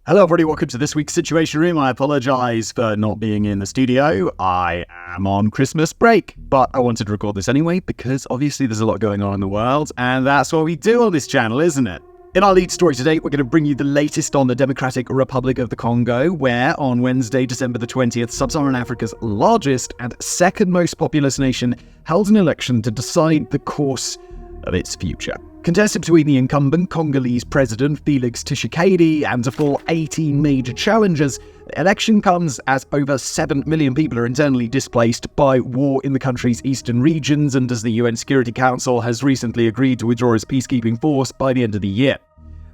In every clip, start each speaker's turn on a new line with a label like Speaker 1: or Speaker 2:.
Speaker 1: Hello everybody, welcome to this week's Situation Room. I apologise for not being in the studio. I am on Christmas break, but I wanted to record this anyway because obviously there's a lot going on in the world and that's what we do on this channel, isn't it? In our lead story today, we're going to bring you the latest on the Democratic Republic of the Congo, where on Wednesday, December the 20th, Sub-Saharan Africa's largest and second most populous nation held an election to decide the course of its future. Contested between the incumbent Congolese president Felix Tshisekedi and a full 18 major challengers, the election comes as over 7 million people are internally displaced by war in the country's eastern regions and as the UN Security Council has recently agreed to withdraw its peacekeeping force by the end of the year.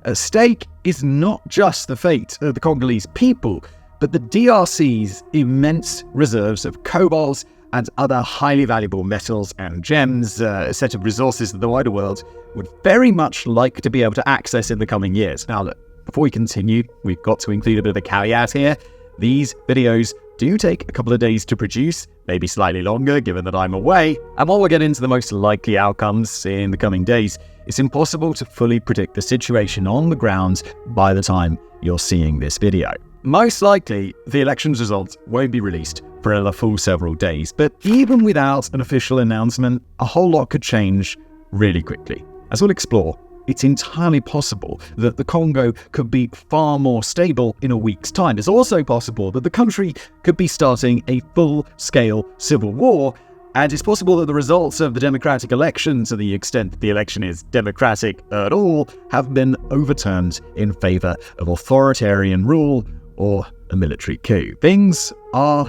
Speaker 1: At stake is not just the fate of the Congolese people, but the DRC's immense reserves of cobalt and other highly valuable metals and gems, a set of resources that the wider world would very much like to be able to access in the coming years. Now look, before we continue, we've got to include a bit of a caveat here. These videos do take a couple of days to produce, maybe slightly longer given that I'm away, and while we'll get into the most likely outcomes in the coming days, it's impossible to fully predict the situation on the ground by the time you're seeing this video. Most likely, the election's results won't be released for a full several days, but even without an official announcement, a whole lot could change really quickly. As we'll explore, it's entirely possible that the Congo could be far more stable in a week's time. It's also possible that the country could be starting a full-scale civil war, and it's possible that the results of the democratic election, to the extent that the election is democratic at all, have been overturned in favour of authoritarian rule or a military coup. Things are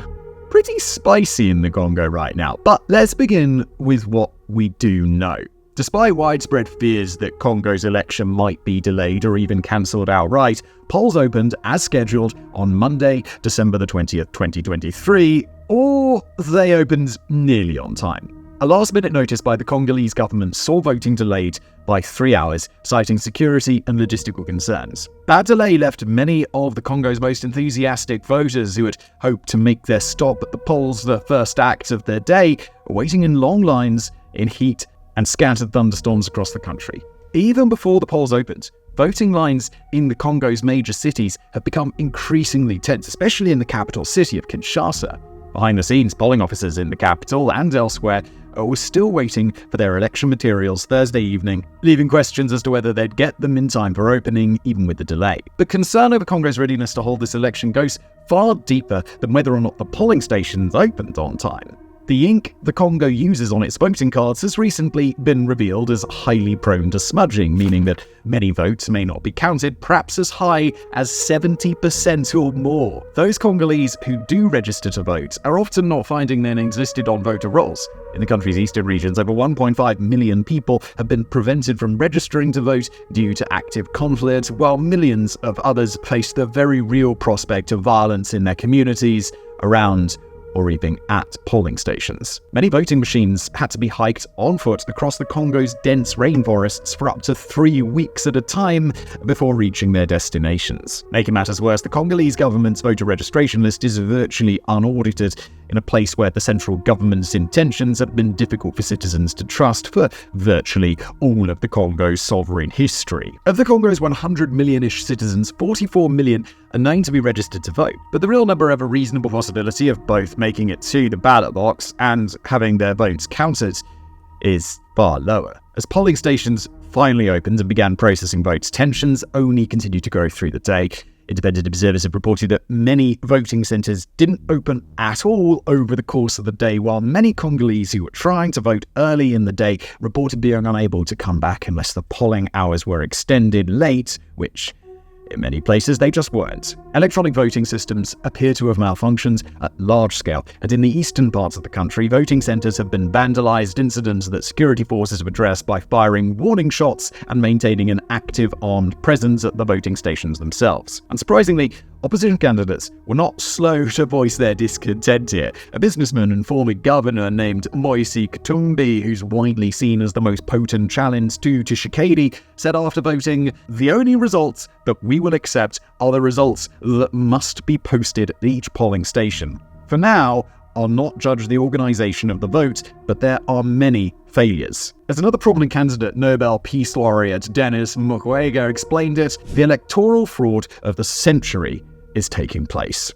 Speaker 1: pretty spicy in the Congo right now, but let's begin with what we do know. Despite widespread fears that Congo's election might be delayed or even cancelled outright, polls opened as scheduled on Monday, December the 20th, 2023, or they opened nearly on time. A last-minute notice by the Congolese government saw voting delayed by 3 hours, citing security and logistical concerns. That delay left many of the Congo's most enthusiastic voters who had hoped to make their stop at the polls the first act of their day, waiting in long lines in heat and scattered thunderstorms across the country. Even before the polls opened, voting lines in the Congo's major cities have become increasingly tense, especially in the capital city of Kinshasa. Behind the scenes, polling officers in the capital and elsewhere were still waiting for their election materials Thursday evening, leaving questions as to whether they'd get them in time for opening, even with the delay. The concern over Congo's readiness to hold this election goes far deeper than whether or not the polling stations opened on time. The ink the Congo uses on its voting cards has recently been revealed as highly prone to smudging, meaning that many votes may not be counted, perhaps as high as 70% or more. Those Congolese who do register to vote are often not finding their names listed on voter rolls. In the country's eastern regions, over 1.5 million people have been prevented from registering to vote due to active conflict, while millions of others face the very real prospect of violence in their communities, around or even at polling stations. Many voting machines had to be hiked on foot across the Congo's dense rainforests for up to 3 weeks at a time before reaching their destinations. Making matters worse, the Congolese government's voter registration list is virtually unaudited in a place where the central government's intentions have been difficult for citizens to trust for virtually all of the Congo's sovereign history. Of the Congo's 100 million-ish citizens, 44 million are known to be registered to vote, but the real number have a reasonable possibility of both making it to the ballot box and having their votes counted is far lower. As polling stations finally opened and began processing votes, tensions only continued to grow through the day. Independent observers have reported that many voting centres didn't open at all over the course of the day, while many Congolese who were trying to vote early in the day reported being unable to come back unless the polling hours were extended late, which in many places, they just weren't. Electronic voting systems appear to have malfunctioned at large scale, and in the eastern parts of the country, voting centres have been vandalised, incidents that security forces have addressed by firing warning shots and maintaining an active armed presence at the voting stations themselves. Unsurprisingly, opposition candidates were not slow to voice their discontent here. A businessman and former governor named Moise Katumbi, who's widely seen as the most potent challenge to Tshisekedi, said after voting, "The only results that we will accept are the results that must be posted at each polling station. For now, are not judge the organization of the vote, but there are many failures. As another prominent candidate, Nobel Peace Laureate Denis Mukwege explained it, the electoral fraud of the century is taking place.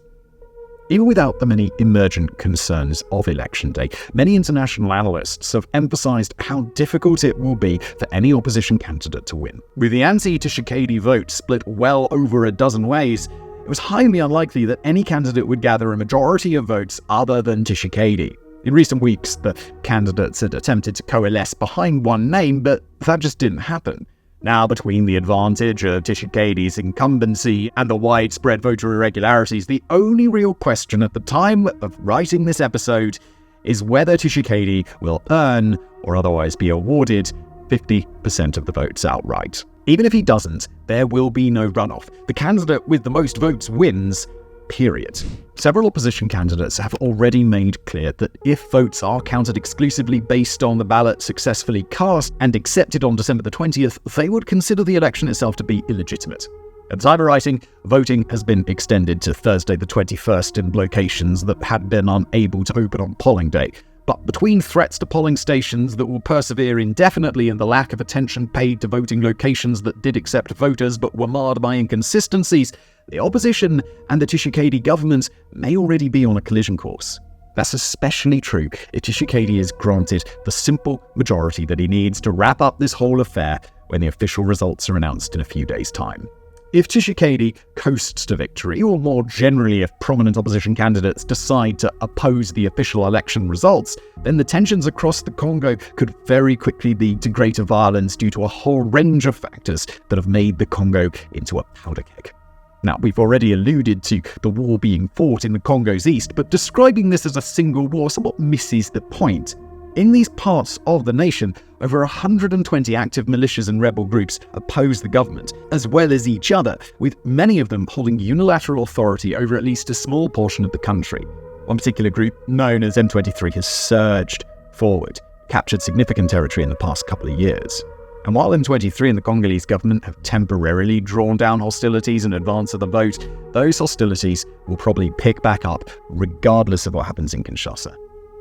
Speaker 1: Even without the many emergent concerns of Election Day, many international analysts have emphasized how difficult it will be for any opposition candidate to win. With the anti-Tshisekedi vote split well over a dozen ways, it was highly unlikely that any candidate would gather a majority of votes other than Tshisekedi. In recent weeks, the candidates had attempted to coalesce behind one name, but that just didn't happen. Now, between the advantage of Tshisekedi's incumbency and the widespread voter irregularities, the only real question at the time of writing this episode is whether Tshisekedi will earn, or otherwise be awarded, 50% of the votes outright. Even if he doesn't, there will be no runoff. The candidate with the most votes wins, period. Several opposition candidates have already made clear that if votes are counted exclusively based on the ballot successfully cast and accepted on December the 20th, they would consider the election itself to be illegitimate. At the time of writing, voting has been extended to Thursday the 21st in locations that had been unable to open on polling day. But between threats to polling stations that will persevere indefinitely and the lack of attention paid to voting locations that did accept voters but were marred by inconsistencies, the opposition and the Tshisekedi government may already be on a collision course. That's especially true if Tshisekedi is granted the simple majority that he needs to wrap up this whole affair when the official results are announced in a few days' time. If Tshisekedi coasts to victory, or more generally if prominent opposition candidates decide to oppose the official election results, then the tensions across the Congo could very quickly lead to greater violence due to a whole range of factors that have made the Congo into a powder keg. Now, we've already alluded to the war being fought in the Congo's east, but describing this as a single war somewhat misses the point. In these parts of the nation, over 120 active militias and rebel groups oppose the government, as well as each other, with many of them holding unilateral authority over at least a small portion of the country. One particular group, known as M23, has surged forward, captured significant territory in the past couple of years. And while M23 and the Congolese government have temporarily drawn down hostilities in advance of the vote, those hostilities will probably pick back up regardless of what happens in Kinshasa.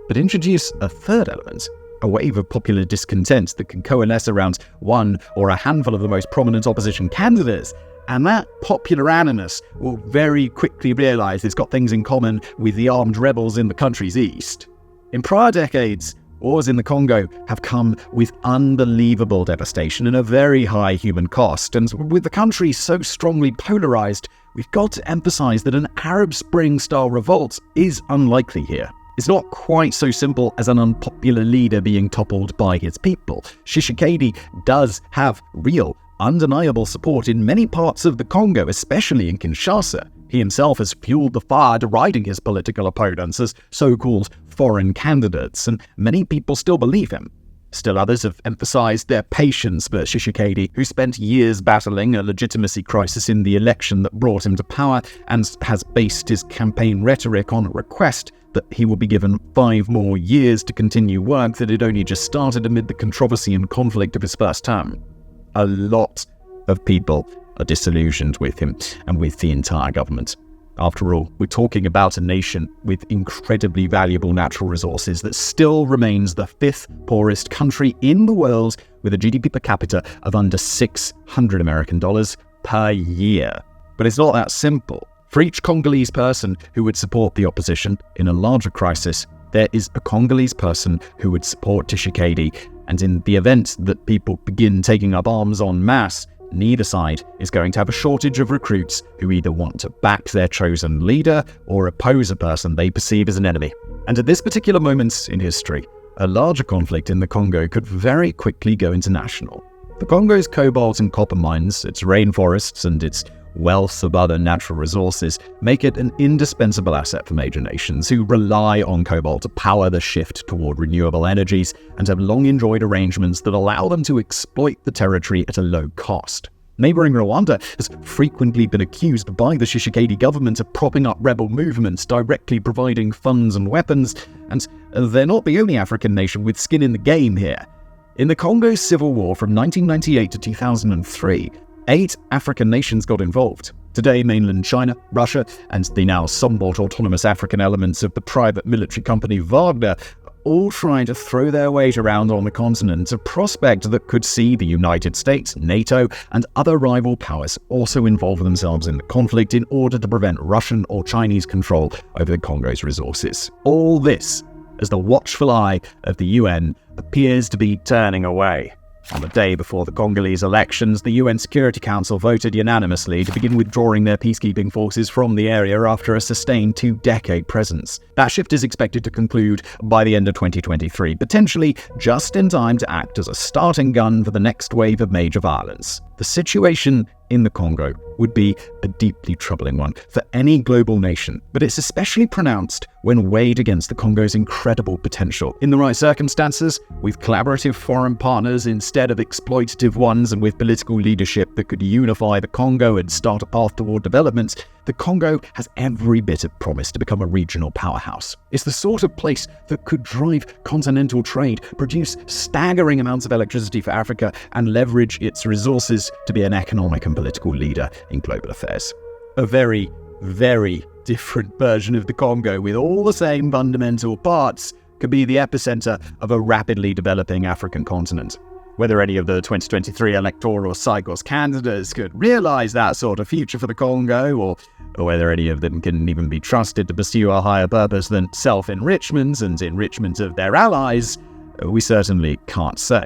Speaker 1: But introduce a third element, a wave of popular discontent that can coalesce around one or a handful of the most prominent opposition candidates, and that popular animus will very quickly realise it's got things in common with the armed rebels in the country's east. In prior decades, wars in the Congo have come with unbelievable devastation and a very high human cost, and with the country so strongly polarised, we've got to emphasise that an Arab Spring-style revolt is unlikely here. It's not quite so simple as an unpopular leader being toppled by his people. Tshisekedi does have real, undeniable support in many parts of the Congo, especially in Kinshasa. He himself has fueled the fire deriding his political opponents as so-called foreign candidates, and many people still believe him. Still others have emphasised their patience for Tshisekedi, who spent years battling a legitimacy crisis in the election that brought him to power, and has based his campaign rhetoric on a request that he will be given 5 more years to continue work that had only just started amid the controversy and conflict of his first term. A lot of people are disillusioned with him and with the entire government. After all, we're talking about a nation with incredibly valuable natural resources that still remains the 5th poorest country in the world, with a GDP per capita of under $600 American per year. But it's not that simple. For each Congolese person who would support the opposition in a larger crisis, there is a Congolese person who would support Tshisekedi, and in the event that people begin taking up arms en masse, neither side is going to have a shortage of recruits who either want to back their chosen leader or oppose a person they perceive as an enemy. And at this particular moment in history, a larger conflict in the Congo could very quickly go international. The Congo's cobalt and copper mines, its rainforests, and its wealth of other natural resources make it an indispensable asset for major nations who rely on cobalt to power the shift toward renewable energies and have long enjoyed arrangements that allow them to exploit the territory at a low cost. Neighbouring Rwanda has frequently been accused by the Tshisekedi government of propping up rebel movements, directly providing funds and weapons, and they're not the only African nation with skin in the game here. In the Congo's civil war from 1998 to 2003, 8 African nations got involved. Today, mainland China, Russia, and the now somewhat autonomous African elements of the private military company Wagner all trying to throw their weight around on the continent, a prospect that could see the United States, NATO, and other rival powers also involve themselves in the conflict in order to prevent Russian or Chinese control over the Congo's resources. All this as the watchful eye of the UN appears to be turning away. On the day before the Congolese elections, the UN Security Council voted unanimously to begin withdrawing their peacekeeping forces from the area after a sustained 2-decade presence. That shift is expected to conclude by the end of 2023, potentially just in time to act as a starting gun for the next wave of major violence. The situation in the Congo would be a deeply troubling one for any global nation, but it's especially pronounced when weighed against the Congo's incredible potential. In the right circumstances, with collaborative foreign partners instead of exploitative ones, and with political leadership that could unify the Congo and start a path toward development, the Congo has every bit of promise to become a regional powerhouse. It's the sort of place that could drive continental trade, produce staggering amounts of electricity for Africa, and leverage its resources to be an economic and political leader in global affairs. A very, very different version of the Congo, with all the same fundamental parts, could be the epicenter of a rapidly developing African continent. Whether any of the 2023 electoral cycle's candidates could realize that sort of future for the Congo, or whether any of them can even be trusted to pursue a higher purpose than self-enrichment and enrichment of their allies, we certainly can't say.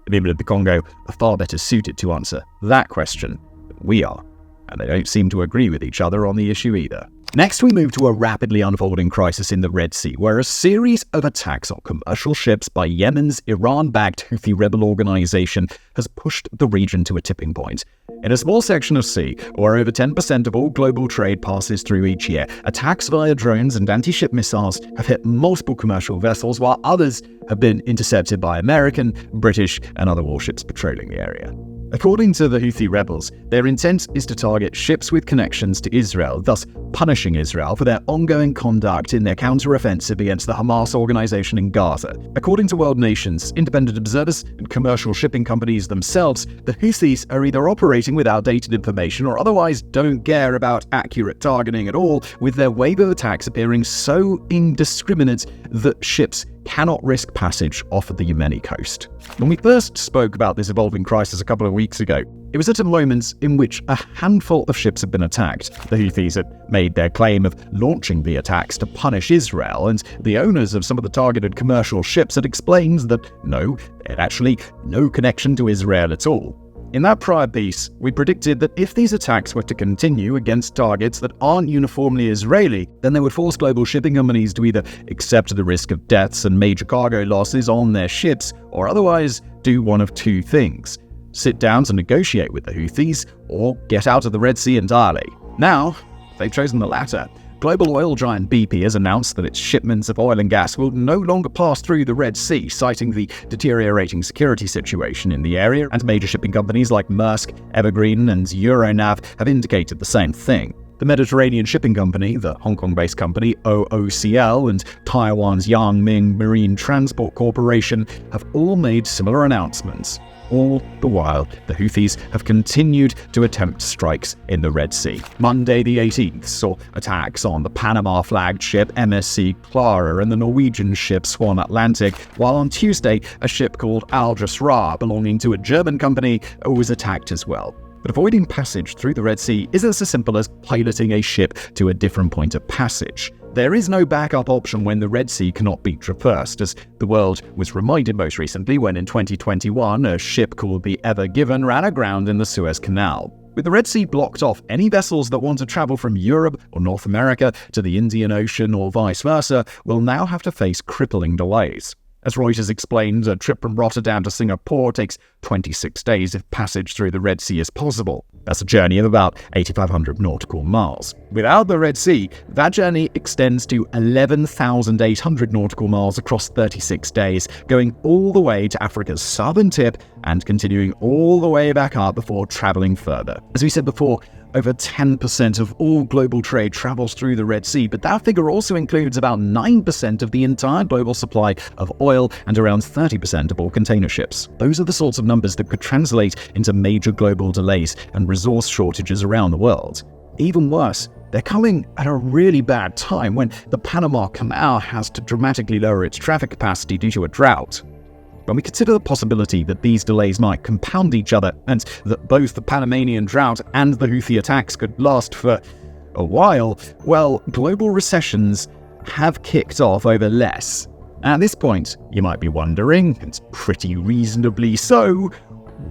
Speaker 1: The people of the Congo are far better suited to answer that question than we are, and they don't seem to agree with each other on the issue either. Next, we move to a rapidly unfolding crisis in the Red Sea, where a series of attacks on commercial ships by Yemen's Iran-backed Houthi rebel organization has pushed the region to a tipping point. In a small section of sea, where over 10% of all global trade passes through each year, attacks via drones and anti-ship missiles have hit multiple commercial vessels, while others have been intercepted by American, British, and other warships patrolling the area. According to the Houthi rebels, their intent is to target ships with connections to Israel, thus punishing Israel for their ongoing conduct in their counter-offensive against the Hamas organization in Gaza. According to world nations, independent observers, and commercial shipping companies themselves, the Houthis are either operating with outdated information or otherwise don't care about accurate targeting at all, with their wave of attacks appearing so indiscriminate that ships cannot risk passage off of the Yemeni coast. When we first spoke about this evolving crisis a couple of weeks ago, it was at a moment in which a handful of ships had been attacked. The Houthis had made their claim of launching the attacks to punish Israel, and the owners of some of the targeted commercial ships had explained that no, they had actually no connection to Israel at all. In that prior piece, we predicted that if these attacks were to continue against targets that aren't uniformly Israeli, then they would force global shipping companies to either accept the risk of deaths and major cargo losses on their ships, or otherwise do one of two things: sit down to negotiate with the Houthis, or get out of the Red Sea entirely. Now, they've chosen the latter. Global oil giant BP has announced that its shipments of oil and gas will no longer pass through the Red Sea, citing the deteriorating security situation in the area, and major shipping companies like Maersk, Evergreen, and Euronav have indicated the same thing. The Mediterranean shipping company, the Hong Kong-based company OOCL, and Taiwan's Yangming Marine Transport Corporation have all made similar announcements. All the while, the Houthis have continued to attempt strikes in the Red Sea. Monday the 18th saw attacks on the Panama-flagged ship MSC Clara and the Norwegian ship Swan Atlantic, while on Tuesday, a ship called Al Jasra, belonging to a German company, was attacked as well. But avoiding passage through the Red Sea isn't as simple as piloting a ship to a different point of passage. There is no backup option when the Red Sea cannot be traversed, as the world was reminded most recently when in 2021 a ship called the Ever Given ran aground in the Suez Canal. With the Red Sea blocked off, any vessels that want to travel from Europe or North America to the Indian Ocean or vice versa will now have to face crippling delays. As Reuters explained, a trip from Rotterdam to Singapore takes 26 days if passage through the Red Sea is possible. That's a journey of about 8,500 nautical miles. Without the Red Sea, that journey extends to 11,800 nautical miles across 36 days, going all the way to Africa's southern tip and continuing all the way back up before traveling further. As we said before, over 10% of all global trade travels through the Red Sea, but that figure also includes about 9% of the entire global supply of oil and around 30% of all container ships. Those are the sorts of numbers that could translate into major global delays and resource shortages around the world. even worse, they're coming at a really bad time when the Panama Canal has to dramatically lower its traffic capacity due to a drought. When we consider the possibility that these delays might compound each other and that both the Panamanian drought and the Houthi attacks could last for a while, well, global recessions have kicked off over less. At this point, you might be wondering, and pretty reasonably so,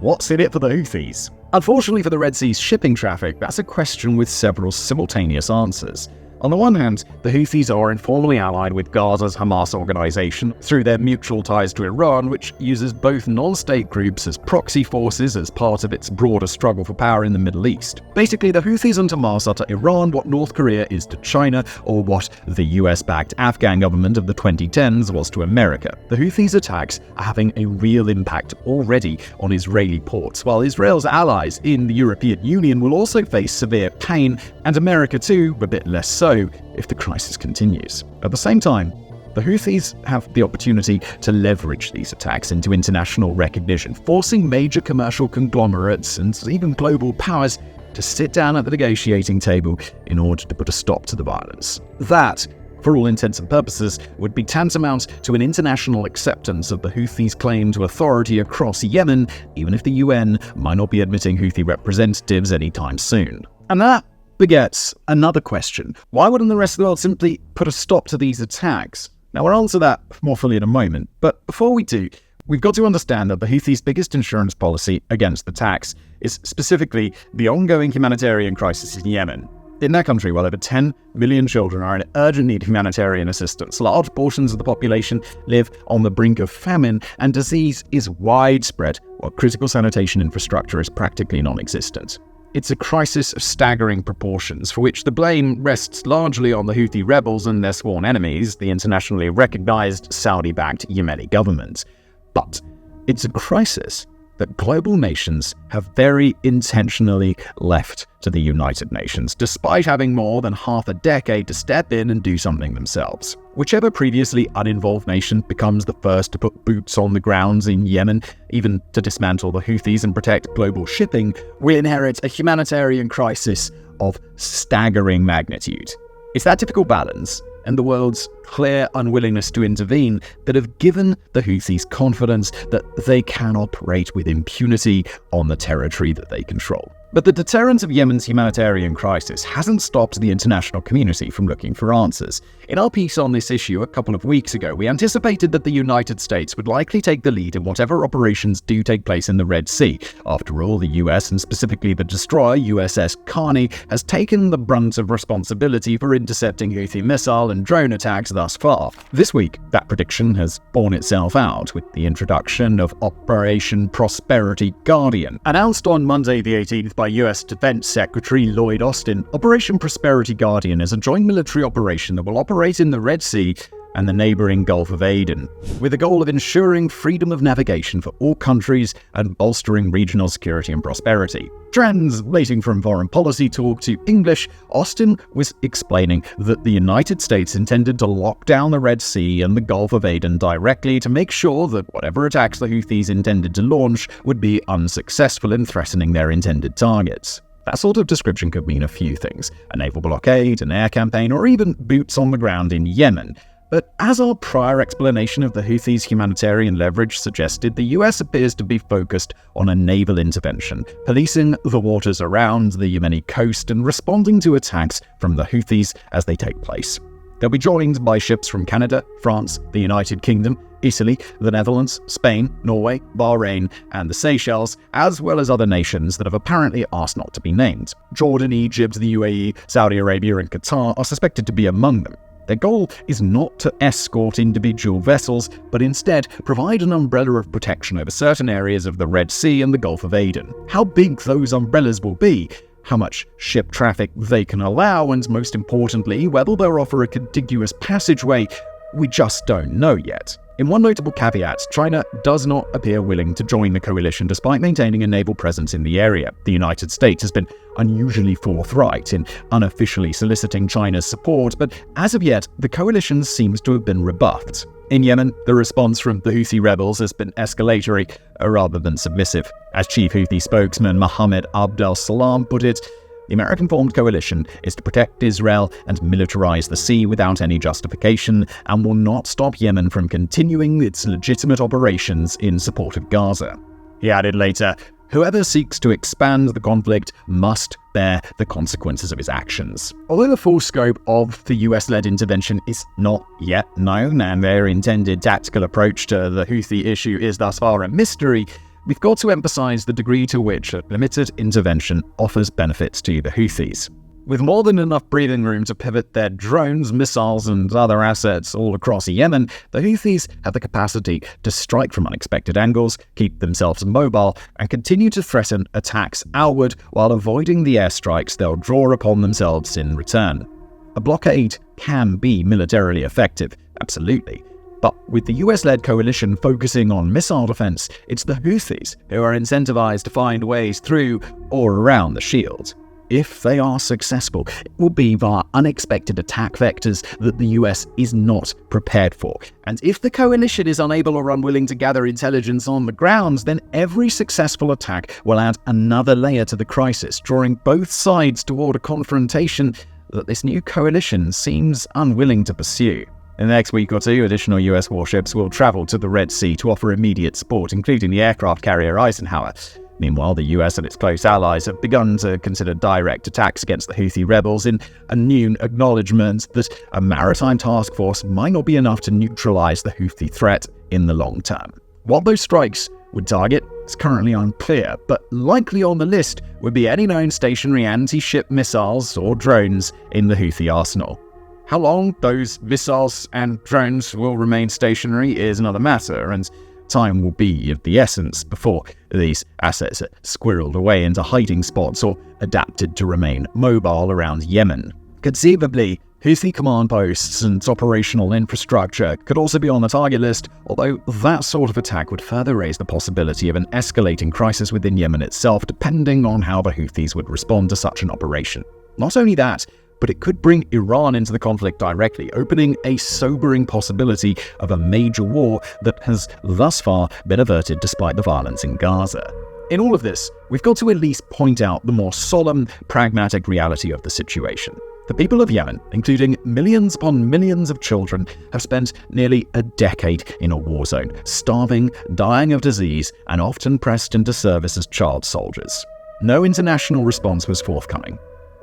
Speaker 1: what's in it for the Houthis? Unfortunately for the Red Sea's shipping traffic, that's a question with several simultaneous answers. On the one hand, the Houthis are informally allied with Gaza's Hamas organization through their mutual ties to Iran, which uses both non-state groups as proxy forces as part of its broader struggle for power in the Middle East. Basically, the Houthis and Hamas are to Iran what North Korea is to China, or what the US-backed Afghan government of the 2010s was to America. The Houthis' attacks are having a real impact already on Israeli ports, while Israel's allies in the European Union will also face severe pain, and America too, a bit less so if the crisis continues. At the same time, the Houthis have the opportunity to leverage these attacks into international recognition, forcing major commercial conglomerates and even global powers to sit down at the negotiating table in order to put a stop to the violence. That, for all intents and purposes, would be tantamount to an international acceptance of the Houthis' claim to authority across Yemen, even if the UN might not be admitting Houthi representatives anytime soon. And that begets another question. Why wouldn't the rest of the world simply put a stop to these attacks? Now, we'll answer that more fully in a moment, but before we do, we've got to understand that the Houthis' biggest insurance policy against attacks is specifically the ongoing humanitarian crisis in Yemen. In that country, well over 10 million children are in urgent need of humanitarian assistance. Large portions of the population live on the brink of famine, and disease is widespread, while critical sanitation infrastructure is practically non-existent. It's a crisis of staggering proportions, for which the blame rests largely on the Houthi rebels and their sworn enemies, the internationally recognized Saudi-backed Yemeni government. But it's a crisis that global nations have very intentionally left to the United Nations, despite having more than half a decade to step in and do something themselves. Whichever previously uninvolved nation becomes the first to put boots on the ground in Yemen, even to dismantle the Houthis and protect global shipping, will inherit a humanitarian crisis of staggering magnitude. It's that typical balance and the world's clear unwillingness to intervene that have given the Houthis confidence that they can operate with impunity on the territory that they control. But the deterrent of Yemen's humanitarian crisis hasn't stopped the international community from looking for answers. In our piece on this issue a couple of weeks ago, we anticipated that the United States would likely take the lead in whatever operations do take place in the Red Sea. After all, the US, and specifically the destroyer USS Carney, has taken the brunt of responsibility for intercepting Houthi missile and drone attacks thus far. This week, that prediction has borne itself out with the introduction of Operation Prosperity Guardian. Announced on Monday the 18th by US Defense Secretary Lloyd Austin, Operation Prosperity Guardian is a joint military operation that will operate in the Red Sea and the neighbouring Gulf of Aden, with the goal of ensuring freedom of navigation for all countries and bolstering regional security and prosperity. Translating from foreign policy talk to English, Austin was explaining that the United States intended to lock down the Red Sea and the Gulf of Aden directly to make sure that whatever attacks the Houthis intended to launch would be unsuccessful in threatening their intended targets. That sort of description could mean a few things: a naval blockade, an air campaign, or even boots on the ground in Yemen. But as our prior explanation of the Houthis' humanitarian leverage suggested, the US appears to be focused on a naval intervention, policing the waters around the Yemeni coast and responding to attacks from the Houthis as they take place. They'll be joined by ships from Canada, France, the United Kingdom, Italy, the Netherlands, Spain, Norway, Bahrain, and the Seychelles, as well as other nations that have apparently asked not to be named. Jordan, Egypt, the UAE, Saudi Arabia, and Qatar are suspected to be among them. Their goal is not to escort individual vessels, but instead provide an umbrella of protection over certain areas of the Red Sea and the Gulf of Aden. How big those umbrellas will be, how much ship traffic they can allow, and most importantly, whether they'll offer a contiguous passageway, we just don't know yet. In one notable caveat, China does not appear willing to join the coalition despite maintaining a naval presence in the area. The United States has been unusually forthright in unofficially soliciting China's support, but as of yet, the coalition seems to have been rebuffed. In Yemen, the response from the Houthi rebels has been escalatory rather than submissive. As chief Houthi spokesman Mohammed Abdel Salam put it, The American-formed coalition is to protect Israel and militarize the sea without any justification, and will not stop Yemen from continuing its legitimate operations in support of Gaza. He added later, "Whoever seeks to expand the conflict must bear the consequences of his actions." Although the full scope of the US-led intervention is not yet known, and their intended tactical approach to the Houthi issue is thus far a mystery, we've got to emphasize the degree to which a limited intervention offers benefits to the Houthis. With more than enough breathing room to pivot their drones, missiles, and other assets all across Yemen, the Houthis have the capacity to strike from unexpected angles, keep themselves mobile, and continue to threaten attacks outward while avoiding the airstrikes they'll draw upon themselves in return. A blockade can be militarily effective, absolutely. But with the US-led coalition focusing on missile defense, it's the Houthis who are incentivized to find ways through or around the shield. If they are successful, it will be via unexpected attack vectors that the US is not prepared for. And if the coalition is unable or unwilling to gather intelligence on the ground, then every successful attack will add another layer to the crisis, drawing both sides toward a confrontation that this new coalition seems unwilling to pursue. In the next week or two, additional US warships will travel to the Red Sea to offer immediate support, including the aircraft carrier Eisenhower. Meanwhile, the US and its close allies have begun to consider direct attacks against the Houthi rebels in a new acknowledgement that a maritime task force might not be enough to neutralize the Houthi threat in the long term. What those strikes would target is currently unclear, but likely on the list would be any known stationary anti-ship missiles or drones in the Houthi arsenal. How long those missiles and drones will remain stationary is another matter, and time will be of the essence before these assets are squirreled away into hiding spots or adapted to remain mobile around Yemen. Conceivably, Houthi command posts and operational infrastructure could also be on the target list, although that sort of attack would further raise the possibility of an escalating crisis within Yemen itself, depending on how the Houthis would respond to such an operation. Not only that, but it could bring Iran into the conflict directly, opening a sobering possibility of a major war that has thus far been averted despite the violence in Gaza. In all of this, we've got to at least point out the more solemn, pragmatic reality of the situation. The people of Yemen, including millions upon millions of children, have spent nearly a decade in a war zone, starving, dying of disease, and often pressed into service as child soldiers. No international response was forthcoming.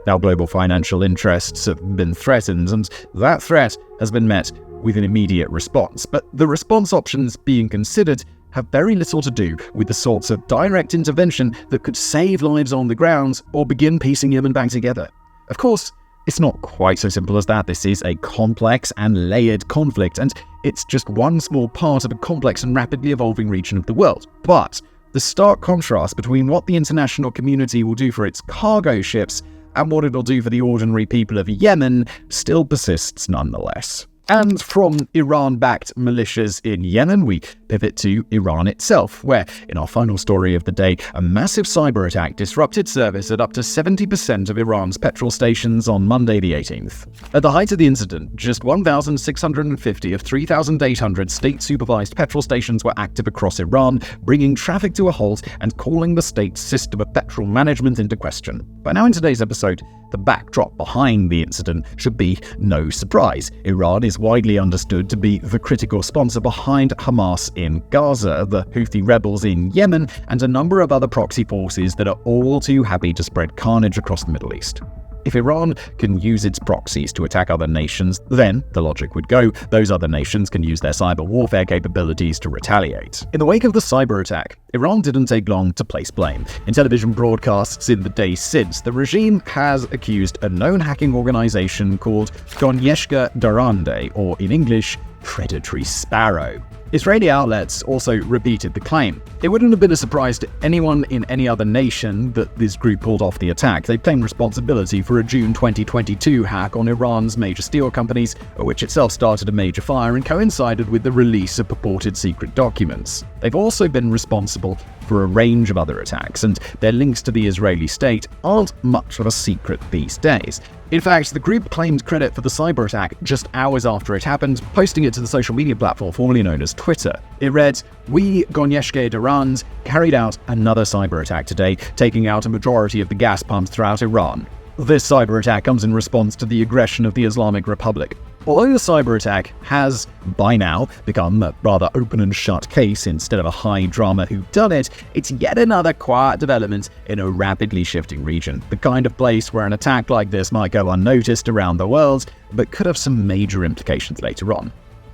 Speaker 1: Now, global financial interests have been threatened, and that threat has been met with an immediate response. But the response options being considered have very little to do with the sorts of direct intervention that could save lives on the ground or begin piecing Yemen back together. Of course, it's not quite so simple as that. This is a complex and layered conflict, and it's just one small part of a complex and rapidly evolving region of the world. But the stark contrast between what the international community will do for its cargo ships and what it'll do for the ordinary people of Yemen still persists nonetheless. And from Iran-backed militias in Yemen, we pivot to Iran itself, where, in our final story of the day, a massive cyber attack disrupted service at up to 70% of Iran's petrol stations on Monday the 18th. At the height of the incident, just 1,650 of 3,800 state-supervised petrol stations were active across Iran, bringing traffic to a halt and calling the state's system of petrol management into question. By now in today's episode, the backdrop behind the incident should be no surprise. Iran is widely understood to be the critical sponsor behind Hamas in Gaza, the Houthi rebels in Yemen, and a number of other proxy forces that are all too happy to spread carnage across the Middle East. If Iran can use its proxies to attack other nations, then, the logic would go, those other nations can use their cyber warfare capabilities to retaliate. In the wake of the cyber attack, Iran didn't take long to place blame. In television broadcasts in the days since, the regime has accused a known hacking organization called Gonyeshka Darande, or in English, Predatory Sparrow. Israeli outlets also repeated the claim. It wouldn't have been a surprise to anyone in any other nation that this group pulled off the attack. They claimed responsibility for a June 2022 hack on Iran's major steel companies, which itself started a major fire and coincided with the release of purported secret documents. They've also been responsible for a range of other attacks, and their links to the Israeli state aren't much of a secret these days. In fact, the group claimed credit for the cyber attack just hours after it happened, posting it to the social media platform formerly known as Twitter. It read, "We, Gonyeshka Darand, carried out another cyber attack today, taking out a majority of the gas pumps throughout Iran. This cyber attack comes in response to the aggression of the Islamic Republic. Although the cyber attack has, by now, become a rather open and shut case instead of a high-drama whodunit, it's yet another quiet development in a rapidly shifting region, the kind of place where an attack like this might go unnoticed around the world, but could have some major implications later on.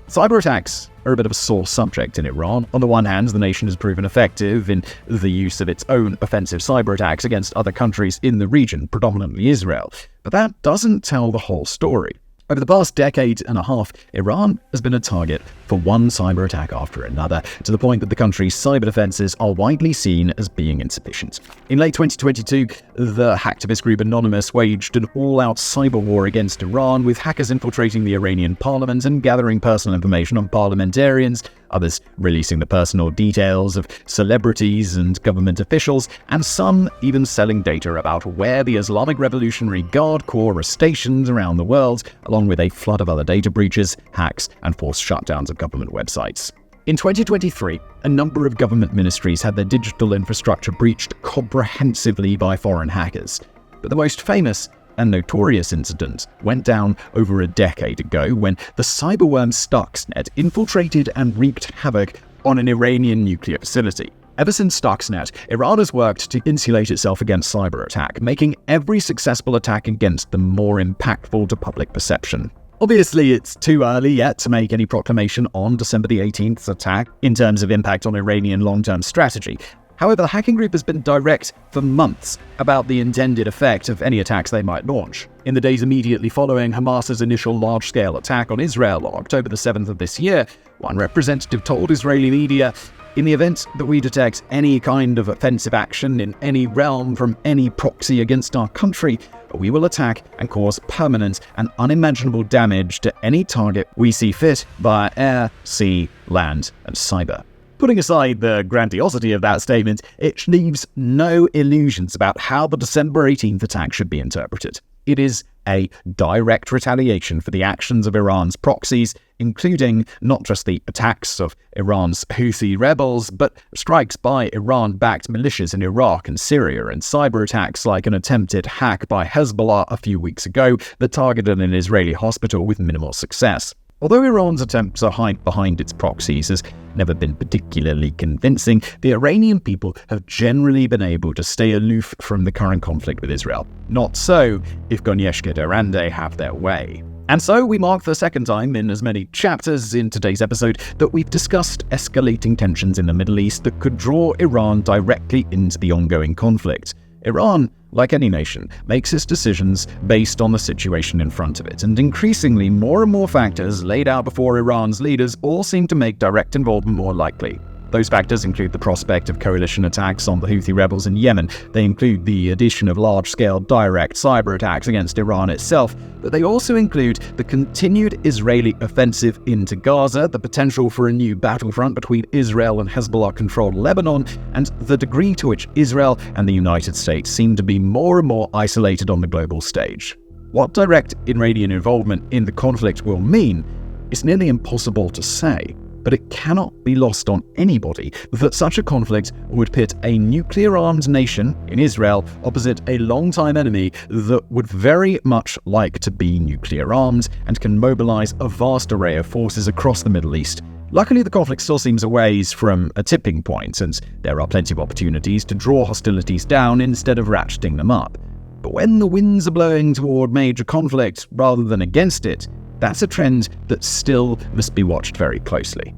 Speaker 1: Cyber attacks are a bit of a sore subject in Iran. On the one hand, the nation has proven effective in the use of its own offensive cyber attacks against other countries in the region, predominantly Israel. But that doesn't tell the whole story. Over the past decade and a half, Iran has been a target for one cyber attack after another, to the point that the country's cyber defenses are widely seen as being insufficient. In late 2022, the hacktivist group Anonymous waged an all-out cyber war against Iran, with hackers infiltrating the Iranian parliament and gathering personal information on parliamentarians, others releasing the personal details of celebrities and government officials, and some even selling data about where the Islamic Revolutionary Guard Corps are stationed around the world, along with a flood of other data breaches, hacks, and forced shutdowns of government websites. In 2023, a number of government ministries had their digital infrastructure breached comprehensively by foreign hackers. But the most famous and notorious incident went down over a decade ago when the cyberworm Stuxnet infiltrated and wreaked havoc on an Iranian nuclear facility. Ever since Stuxnet, Iran has worked to insulate itself against cyber attack, making every successful attack against them more impactful to public perception. Obviously, it's too early yet to make any proclamation on December the 18th's attack in terms of impact on Iranian long-term strategy. However, the hacking group has been direct for months about the intended effect of any attacks they might launch. In the days immediately following Hamas's initial large-scale attack on Israel on October the 7th of this year, one representative told Israeli media, "In the event that we detect any kind of offensive action in any realm from any proxy against our country, we will attack and cause permanent and unimaginable damage to any target we see fit via air, sea, land, and cyber." Putting aside the grandiosity of that statement, it leaves no illusions about how the December 18th attack should be interpreted. It is a direct retaliation for the actions of Iran's proxies, including not just the attacks of Iran's Houthi rebels, but strikes by Iran-backed militias in Iraq and Syria, and cyber attacks like an attempted hack by Hezbollah a few weeks ago that targeted an Israeli hospital with minimal success. Although Iran's attempt to hide behind its proxies has never been particularly convincing, the Iranian people have generally been able to stay aloof from the current conflict with Israel. Not so if Goneshka Durande have their way. And so we mark the second time in as many chapters in today's episode that we've discussed escalating tensions in the Middle East that could draw Iran directly into the ongoing conflict. Iran, like any nation, makes its decisions based on the situation in front of it, and increasingly more and more factors laid out before Iran's leaders all seem to make direct involvement more likely. Those factors include the prospect of coalition attacks on the Houthi rebels in Yemen. They include the addition of large-scale direct cyber attacks against Iran itself, but they also include the continued Israeli offensive into Gaza, the potential for a new battlefront between Israel and Hezbollah-controlled Lebanon, and the degree to which Israel and the United States seem to be more and more isolated on the global stage. What direct Iranian involvement in the conflict will mean is nearly impossible to say. But it cannot be lost on anybody that such a conflict would pit a nuclear-armed nation in Israel opposite a long-time enemy that would very much like to be nuclear-armed and can mobilize a vast array of forces across the Middle East. Luckily, the conflict still seems a ways from a tipping point, and there are plenty of opportunities to draw hostilities down instead of ratcheting them up. But when the winds are blowing toward major conflict rather than against it, that's a trend that still must be watched very closely.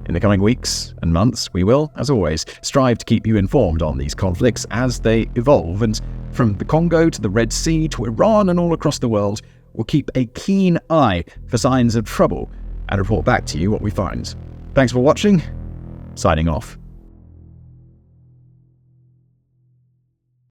Speaker 1: In the coming weeks and months, we will, as always, strive to keep you informed on these conflicts as they evolve, and from the Congo to the Red Sea to Iran and all across the world, we'll keep a keen eye for signs of trouble and report back to you what we find. Thanks for watching. Signing off.